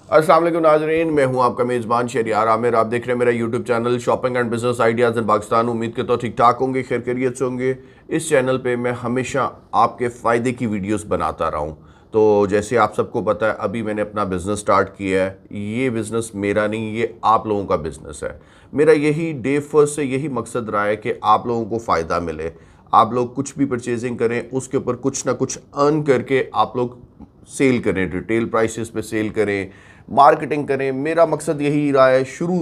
अस्सलाम वालेकुम नाज़रीन, मैं हूं आपका मेज़बान शहरियार आमिर। आप देख रहे हैं मेरा YouTube channel shopping and business ideas इन पाकिस्तान। उम्मीद करता हूँ ठीक ठाक होंगे, खैर खैरियत से होंगे। इस चैनल पे मैं हमेशा आपके फ़ायदे की वीडियोस बनाता रहा हूँ। तो जैसे आप सबको पता है, अभी मैंने अपना बिज़नेस स्टार्ट किया है। ये बिज़नेस मेरा नहीं, ये आप लोगों का बिज़नेस है। मेरा यही डे फर्स्ट से यही मकसद रहा है कि आप लोगों को फ़ायदा मिले। आप लोग कुछ भी परचेजिंग करें, उसके ऊपर कुछ ना कुछ अर्न करके आप लोग सेल करें, रिटेल प्राइसेस पे सेल करें, मार्केटिंग करें। मेरा मकसद यही रहा है शुरू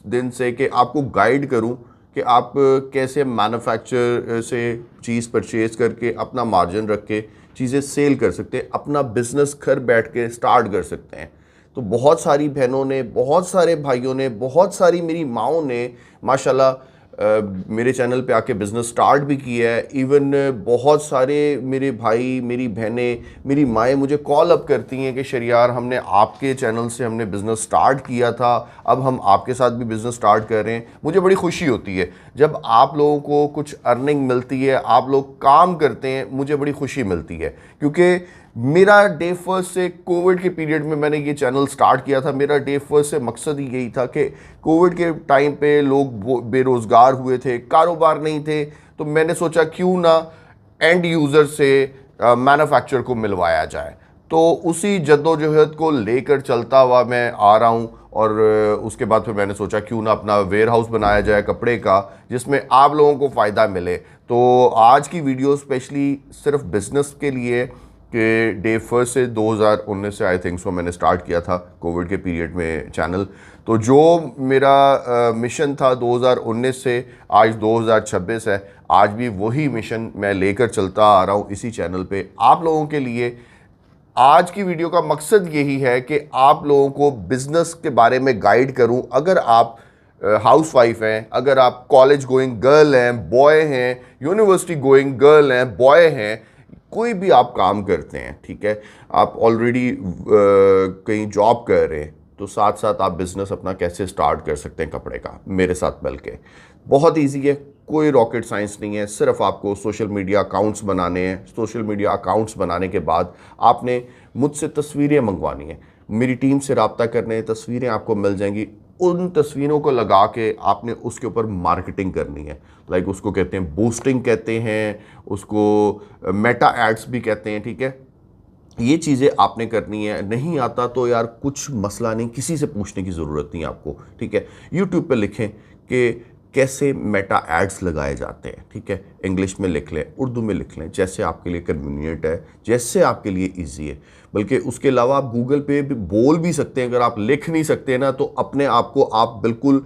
दिन से कि आपको गाइड करूं कि आप कैसे मैन्युफैक्चर से चीज़ परचेज करके अपना मार्जिन रख के चीज़ें सेल कर सकते हैं, अपना बिजनेस घर बैठ के स्टार्ट कर सकते हैं। तो बहुत सारी बहनों ने, बहुत सारे भाइयों ने, बहुत सारी मेरी माओं ने माशाल्लाह मेरे चैनल पे आके बिज़नेस स्टार्ट भी किया है। इवन बहुत सारे मेरे भाई, मेरी बहनें, मेरी माएँ मुझे कॉल अप करती हैं कि शरियार, हमने आपके चैनल से हमने बिज़नेस स्टार्ट किया था, अब हम आपके साथ भी बिज़नेस स्टार्ट कर रहे हैं। मुझे बड़ी खुशी होती है जब आप लोगों को कुछ अर्निंग मिलती है, आप लोग काम करते हैं, मुझे बड़ी खुशी मिलती है। क्योंकि मेरा डे फर्स्ट से कोविड के पीरियड में मैंने ये चैनल स्टार्ट किया था। मेरा डे फर्स्ट से मकसद ही यही था कि कोविड के टाइम पे लोग बेरोज़गार हुए थे, कारोबार नहीं थे, तो मैंने सोचा क्यों ना एंड यूज़र से मैन्युफैक्चर को मिलवाया जाए। तो उसी जद्दोजहद को लेकर चलता हुआ मैं आ रहा हूँ। और उसके बाद फिर मैंने सोचा क्यों ना अपना वेयर हाउस बनाया जाए कपड़े का, जिसमें आप लोगों को फ़ायदा मिले। तो आज की वीडियो स्पेशली सिर्फ बिज़नेस के लिए कि डे फर्स्ट से 2019 से आई थिंक सो मैंने स्टार्ट किया था कोविड के पीरियड में चैनल। तो जो मेरा मिशन था 2019 से आज 2026 है, आज भी वही मिशन मैं लेकर चलता आ रहा हूँ इसी चैनल पे आप लोगों के लिए। आज की वीडियो का मकसद यही है कि आप लोगों को बिज़नेस के बारे में गाइड करूं। अगर आप हाउस वाइफ हैं, अगर आप कॉलेज गोइंग गर्ल हैं, बॉय हैं, यूनिवर्सिटी गोइंग गर्ल हैं, बॉय हैं, कोई भी आप काम करते हैं, ठीक है, आप ऑलरेडी कहीं जॉब कर रहे हैं, तो साथ साथ आप बिज़नेस अपना कैसे स्टार्ट कर सकते हैं कपड़े का, मेरे साथ मिल के। बहुत ईजी है, कोई रॉकेट साइंस नहीं है। सिर्फ आपको सोशल मीडिया अकाउंट्स बनाने हैं। सोशल मीडिया अकाउंट्स बनाने के बाद आपने मुझसे तस्वीरें मंगवानी है, मेरी टीम से रब्ता करने हैं, तस्वीरें आपको मिल जाएंगी। उन तस्वीरों को लगा के आपने उसके ऊपर मार्केटिंग करनी है। लाइक उसको कहते हैं बूस्टिंग कहते हैं, उसको मेटा एड्स भी कहते हैं, ठीक है। ये चीज़ें आपने करनी है। नहीं आता तो यार कुछ मसला नहीं, किसी से पूछने की ज़रूरत नहीं आपको, ठीक है। यूट्यूब पे लिखें कि कैसे मेटा एड्स लगाए जाते हैं, ठीक है। इंग्लिश में लिख लें, उर्दू में लिख लें, जैसे आपके लिए कन्वीनियंट है, जैसे आपके लिए इजी है। बल्कि उसके अलावा आप गूगल पे भी बोल भी सकते हैं। अगर आप लिख नहीं सकते ना, तो अपने आप को आप बिल्कुल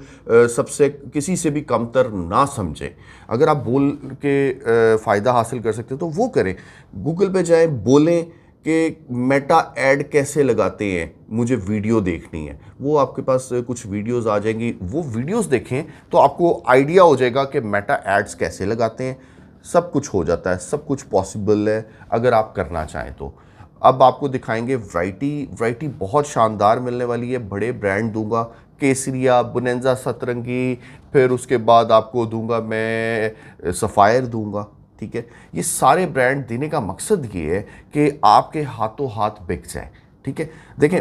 सबसे किसी से भी कमतर ना समझें। अगर आप बोल के फ़ायदा हासिल कर सकते हैं तो वो करें। गूगल पे जाएं, बोलें कि मेटा ऐड कैसे लगाते हैं, मुझे वीडियो देखनी है। वो आपके पास कुछ वीडियोस आ जाएंगी, वो वीडियोस देखें तो आपको आइडिया हो जाएगा कि मेटा एड्स कैसे लगाते हैं। सब कुछ हो जाता है, सब कुछ पॉसिबल है अगर आप करना चाहें तो। अब आपको दिखाएंगे वैरायटी बहुत शानदार मिलने वाली है। बड़े ब्रांड दूंगा, केसरिया, बोनेंजा, सतरंगी, फिर उसके बाद आपको दूंगा मैं सफ़ायर दूंगा, ठीक है। ये सारे ब्रांड देने का मकसद ये है कि आपके हाथों हाथ बिक जाए, ठीक है। देखें,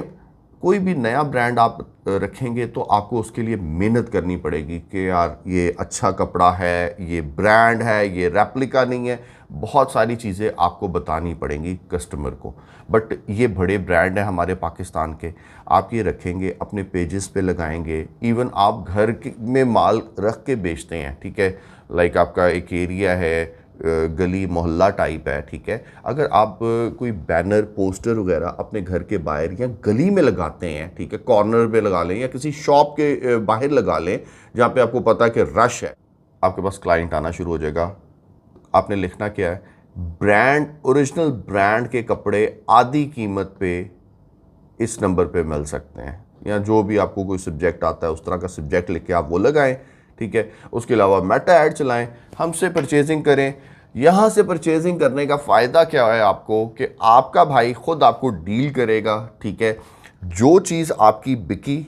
कोई भी नया ब्रांड आप रखेंगे तो आपको उसके लिए मेहनत करनी पड़ेगी कि यार ये अच्छा कपड़ा है, ये ब्रांड है, ये रेप्लिका नहीं है। बहुत सारी चीज़ें आपको बतानी पड़ेंगी कस्टमर को। बट ये बड़े ब्रांड हैं हमारे पाकिस्तान के, आप ये रखेंगे, अपने पेजेस पे लगाएंगे। इवन आप घर में माल रख के बेचते हैं, ठीक है। लाइक आपका एक एरिया है, गली मोहल्ला टाइप है, ठीक है। अगर आप कोई बैनर पोस्टर वगैरह अपने घर के बाहर या गली में लगाते हैं, ठीक है, कॉर्नर पे लगा लें या किसी शॉप के बाहर लगा लें जहाँ पे आपको पता है कि रश है, आपके पास क्लाइंट आना शुरू हो जाएगा। आपने लिखना क्या है, ब्रांड, ओरिजिनल ब्रांड के कपड़े आधी कीमत पे इस नंबर पे मिल सकते हैं, या जो भी आपको कोई सब्जेक्ट आता है उस तरह का सब्जेक्ट लिख के आप वो लगाएं, ठीक है। उसके अलावा मेटा ऐड चलाएं, हमसे परचेजिंग करें। यहाँ से परचेजिंग करने का फ़ायदा क्या है आपको कि आपका भाई खुद आपको डील करेगा, ठीक है। जो चीज़ आपकी बिकी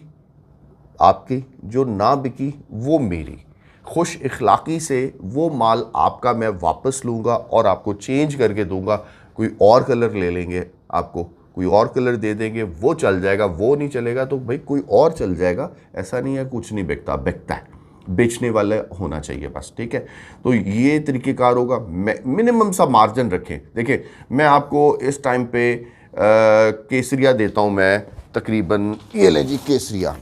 आपकी, जो ना बिकी वो मेरी। खुश इखलाक़ी से वो माल आपका मैं वापस लूँगा और आपको चेंज करके दूँगा। कोई और कलर ले लेंगे आपको, कोई और कलर दे देंगे वो चल जाएगा, वो नहीं चलेगा तो भाई कोई और चल जाएगा। ऐसा नहीं है कुछ नहीं बिकता, बिकता है, बेचने वाला होना चाहिए बस, ठीक है। तो ये तरीक़ेकार होगा। मिनिमम सा मार्जिन रखें। देखिए मैं आपको इस टाइम पे केसरिया देता हूँ, मैं तकरीबन ये ले जी केसरिया,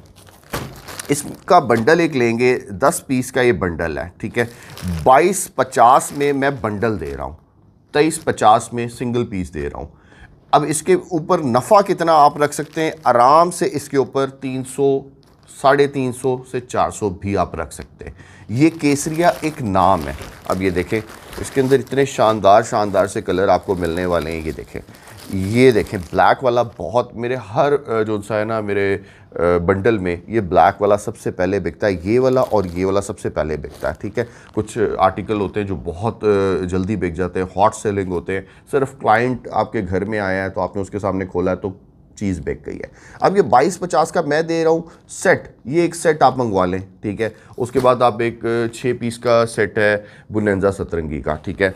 इसका बंडल एक लेंगे, 10 पीस का ये बंडल है, ठीक है। 22.50 में मैं बंडल दे रहा हूँ, 23.50 में सिंगल पीस दे रहा हूँ। अब इसके ऊपर नफ़ा कितना आप रख सकते हैं, आराम से इसके ऊपर 300, 350 से 400 भी आप रख सकते हैं। ये केसरिया एक नाम है। अब ये देखें इसके अंदर इतने शानदार शानदार से कलर आपको मिलने वाले हैं। ये देखें ब्लैक वाला बहुत, मेरे हर जो सा है ना मेरे बंडल में ये ब्लैक वाला सबसे पहले बिकता है, ये वाला और ये वाला सबसे पहले बिकता है, ठीक है। कुछ आर्टिकल होते हैं जो बहुत जल्दी बिक जाते हैं, हॉट सेलिंग होते हैं, सिर्फ क्लाइंट आपके घर में आया है तो आपने उसके सामने खोला है तो चीज़ बिक गई है। अब ये 22.50 का मैं दे रहा हूँ सेट, ये एक सेट आप मंगवा लें, ठीक है। उसके बाद आप एक 6 पीस का सेट है बुनेंजा सतरंगी का, ठीक है।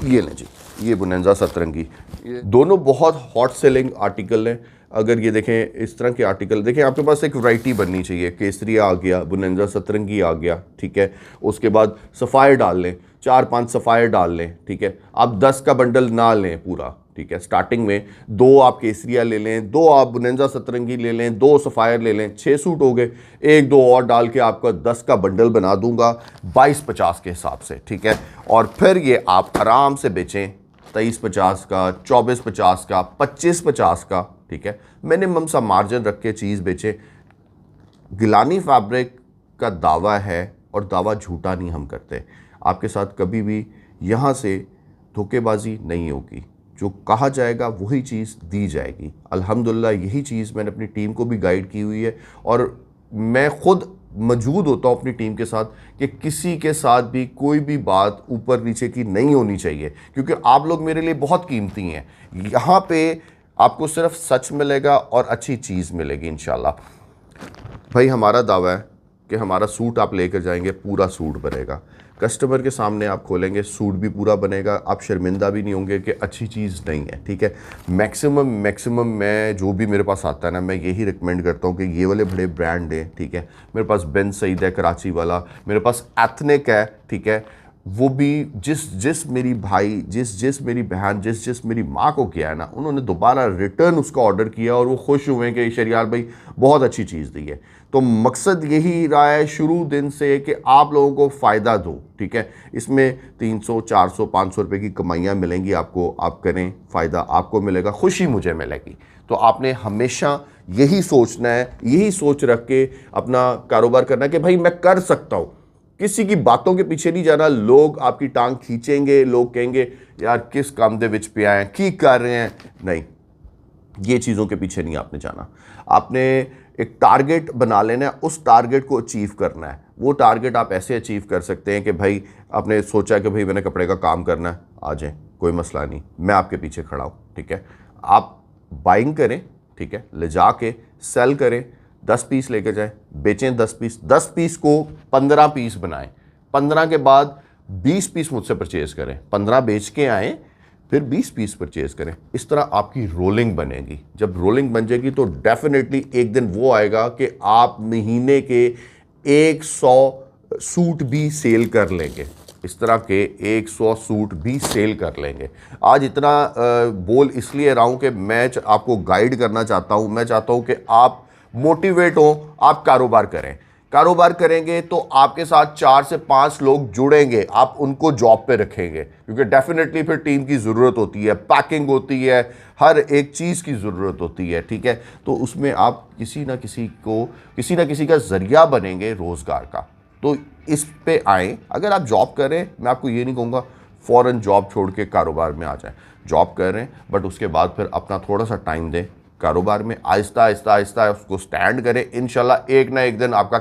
ये लें जी, ये बुनेंजा सतरंगी, ये दोनों बहुत हॉट सेलिंग आर्टिकल हैं। अगर ये देखें इस तरह के आर्टिकल देखें, आपके पास एक वैरायटी बननी चाहिए। केसरिया आ गया, बुनेंजा सतरंगी आ गया, ठीक है। उसके बाद सफ़ायर डाल लें, 4-5 सफ़ायर डाल लें, ठीक है। आप 10 का बंडल ना लें पूरा, ठीक है। स्टार्टिंग में 2 आप केसरिया ले लें, 2 आप बुनेंजा सतरंगी ले लें, 2 सफ़ायर ले लें, 6 सूट हो गए। 1-2 और डाल के आपका 10 का बंडल बना दूंगा 22.50 के हिसाब से, ठीक है। और फिर ये आप आराम से बेचें 23.50 का, 24.50 का, 25.50 का, ठीक है। मिनिमम सा मार्जिन रख के चीज़ बेचें। गिलानी फैब्रिक का दावा है और दावा झूठा नहीं हम करते। आपके साथ कभी भी यहाँ से धोखेबाजी नहीं होगी, जो कहा जाएगा वही चीज़ दी जाएगी। अल्हम्दुलिल्लाह यही चीज़ मैंने अपनी टीम को भी गाइड की हुई है और मैं ख़ुद मौजूद होता हूँ अपनी टीम के साथ कि किसी के साथ भी कोई भी बात ऊपर नीचे की नहीं होनी चाहिए, क्योंकि आप लोग मेरे लिए बहुत कीमती हैं। यहाँ पे आपको सिर्फ सच मिलेगा और अच्छी चीज़ मिलेगी इंशाल्लाह। भाई हमारा दावा है कि हमारा सूट आप लेकर जाएंगे, पूरा सूट बनेगा, कस्टमर के सामने आप खोलेंगे, सूट भी पूरा बनेगा, आप शर्मिंदा भी नहीं होंगे कि अच्छी चीज़ नहीं है, ठीक है। मैक्सिमम मैं जो भी मेरे पास आता है ना, मैं यही रिकमेंड करता हूँ कि ये वाले बड़े ब्रांड हैं, ठीक है। मेरे पास बिन सईद है कराची वाला, मेरे पास एथनिक है, ठीक है। वो भी जिस मेरी भाई, जिस मेरी बहन, जिस मेरी माँ को किया है ना, उन्होंने दोबारा रिटर्न उसका ऑर्डर किया और वो खुश हुए कि शरियार भाई बहुत अच्छी चीज़ दी है। तो मकसद यही रहा है शुरू दिन से कि आप लोगों को फ़ायदा दो, ठीक है। इसमें 300, 400, 500 रुपये की कमाइयाँ मिलेंगी आपको, आप करें, फ़ायदा आपको मिलेगा, खुशी मुझे मिलेगी। तो आपने हमेशा यही सोचना है, यही सोच रख के अपना कारोबार करना है कि भाई मैं कर सकता हूँ। किसी की बातों के पीछे नहीं जाना। लोग आपकी टांग खींचेंगे, लोग कहेंगे यार किस काम दे विच पे आए, की कर रहे हैं, नहीं, ये चीज़ों के पीछे नहीं आपने जाना। आपने एक टारगेट बना लेना है, उस टारगेट को अचीव करना है। वो टारगेट आप ऐसे अचीव कर सकते हैं कि भाई आपने सोचा कि भाई मैंने कपड़े का काम करना है, आ जाए, कोई मसला नहीं, मैं आपके पीछे खड़ा हूँ, ठीक है। आप बाइंग करें, ठीक है, ले जाके सेल करें, 10 पीस लेकर जाएं, बेचें 10 पीस को 15 पीस बनाएं, 15 के बाद 20 पीस मुझसे परचेज़ करें, 15 बेच के आएँ, फिर 20 पीस परचेज़ करें। इस तरह आपकी रोलिंग बनेगी। जब रोलिंग बन जाएगी तो डेफिनेटली एक दिन वो आएगा कि आप महीने के 100 सूट भी सेल कर लेंगे, इस तरह के 100 सूट भी सेल कर लेंगे। आज इतना बोल इसलिए रहा हूँ कि मैं आपको गाइड करना चाहता हूँ। मैं चाहता हूँ कि आप मोटिवेट हो, आप कारोबार करें। कारोबार करेंगे तो आपके साथ 4 से 5 लोग जुड़ेंगे, आप उनको जॉब पे रखेंगे, क्योंकि डेफिनेटली फिर टीम की ज़रूरत होती है, पैकिंग होती है, हर एक चीज़ की ज़रूरत होती है, ठीक है। तो उसमें आप किसी ना किसी का ज़रिया बनेंगे रोज़गार का। तो इस पे आएँ। अगर आप जॉब करें, मैं आपको ये नहीं कहूँगा फ़ौरन जॉब छोड़ के कारोबार में आ जाएं। जॉब करें बट उसके बाद फिर अपना थोड़ा सा टाइम दें कारोबार में, आहिस्ता उसको स्टैंड करें। इंशाल्लाह एक ना एक दिन आपका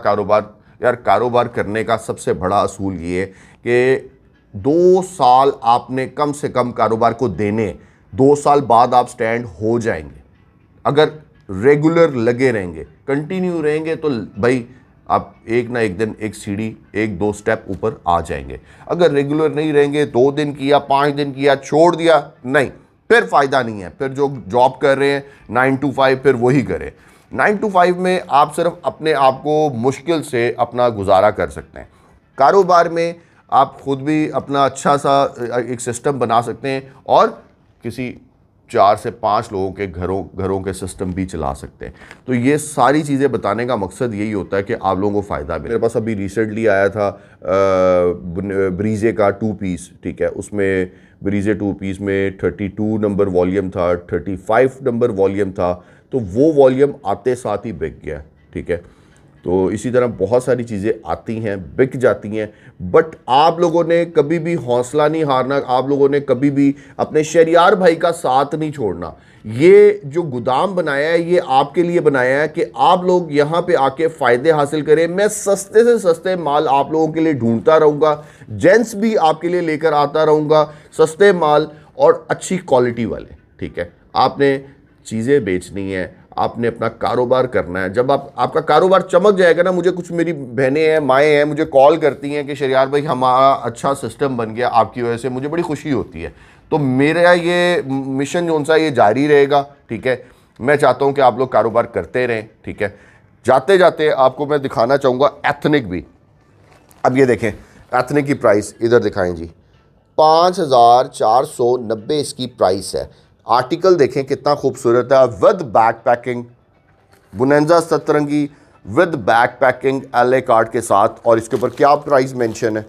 कारोबार करने का सबसे बड़ा असूल ये है कि 2 साल आपने कम से कम कारोबार को देने, 2 साल बाद आप स्टैंड हो जाएंगे। अगर रेगुलर लगे रहेंगे, कंटिन्यू रहेंगे, तो भाई आप एक ना एक दिन एक सीढ़ी, 1-2 स्टेप ऊपर आ जाएंगे। अगर रेगुलर नहीं रहेंगे, 2 दिन किया, 5 दिन किया, छोड़ दिया, नहीं, फिर फ़ायदा नहीं है। फिर जो जॉब कर रहे हैं 9 to 5 फिर वही करें। 9 to 5 में आप सिर्फ अपने आप को मुश्किल से अपना गुजारा कर सकते हैं। कारोबार में आप खुद भी अपना अच्छा सा एक सिस्टम बना सकते हैं और किसी 4 से 5 लोगों के घरों के सिस्टम भी चला सकते हैं। तो ये सारी चीज़ें बताने का मकसद यही होता है कि आप लोगों को फ़ायदा मिले। मेरे पास अभी रिसेंटली आया था ब्रीजे का 2 पीस, ठीक है, उसमें ब्रीजे 2 पीस में 32 नंबर वॉल्यूम था, 35 नंबर वॉल्यूम था, तो वो वॉल्यूम आते साथ ही बिक गया, ठीक है। तो इसी तरह बहुत सारी चीज़ें आती हैं, बिक जाती हैं, बट आप लोगों ने कभी भी हौसला नहीं हारना, आप लोगों ने कभी भी अपने शहरियार भाई का साथ नहीं छोड़ना। ये जो गोदाम बनाया है ये आपके लिए बनाया है कि आप लोग यहाँ पे आके फ़ायदे हासिल करें। मैं सस्ते से सस्ते माल आप लोगों के लिए ढूंढता रहूँगा, जेंट्स भी आपके लिए लेकर आता रहूँगा, सस्ते माल और अच्छी क्वालिटी वाले, ठीक है। आपने चीज़ें बेचनी है, आपने अपना कारोबार करना है। जब आपका कारोबार चमक जाएगा ना, मुझे कुछ मेरी बहनें हैं, माएँ हैं, मुझे कॉल करती हैं कि शरियार भाई हमारा अच्छा सिस्टम बन गया आपकी वजह से, मुझे बड़ी खुशी होती है। तो मेरा ये मिशन जो सा ये जारी रहेगा, ठीक है। मैं चाहता हूँ कि आप लोग कारोबार करते रहें, ठीक है। जाते जाते आपको मैं दिखाना चाहूँगा एथनिक भी। अब ये देखें एथनिक की प्राइस इधर दिखाएं जी, 5490 इसकी प्राइस है। आर्टिकल देखें कितना खूबसूरत है, विद बैक पैकिंग, बुनेंजा सतरंगी with back packing LA card के साथ। और इसके ऊपर क्या प्राइस मेंशन है,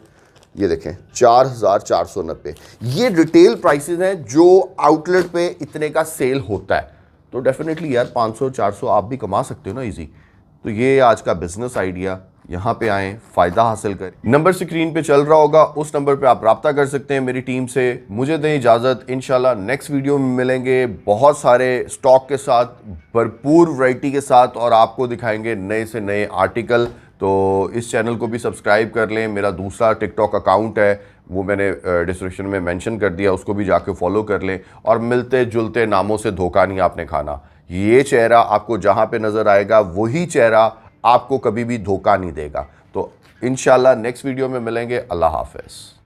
ये देखें 4490। ये रिटेल प्राइसेस हैं जो आउटलेट पे इतने का सेल होता है। तो डेफिनेटली यार 500-400 आप भी कमा सकते हो ना इजी। तो ये आज का बिजनेस आइडिया, यहाँ पे आएँ, फ़ायदा हासिल करें। नंबर स्क्रीन पे चल रहा होगा, उस नंबर पे आप रब्ता कर सकते हैं मेरी टीम से। मुझे दें इजाज़त, इंशाल्लाह नेक्स्ट वीडियो में मिलेंगे बहुत सारे स्टॉक के साथ, भरपूर वैरायटी के साथ, और आपको दिखाएंगे नए से नए आर्टिकल। तो इस चैनल को भी सब्सक्राइब कर लें। मेरा दूसरा टिकटॉक अकाउंट है, वो मैंने डिस्क्रिप्शन में मेंशन कर दिया, उसको भी जाके फॉलो कर लें। और मिलते जुलते नामों से धोखा नहीं आपने खाना। ये चेहरा आपको जहाँ पे नज़र आएगा वही चेहरा आपको कभी भी धोखा नहीं देगा। तो इंशाल्लाह नेक्स्ट वीडियो में मिलेंगे। अल्लाह हाफ़िज़।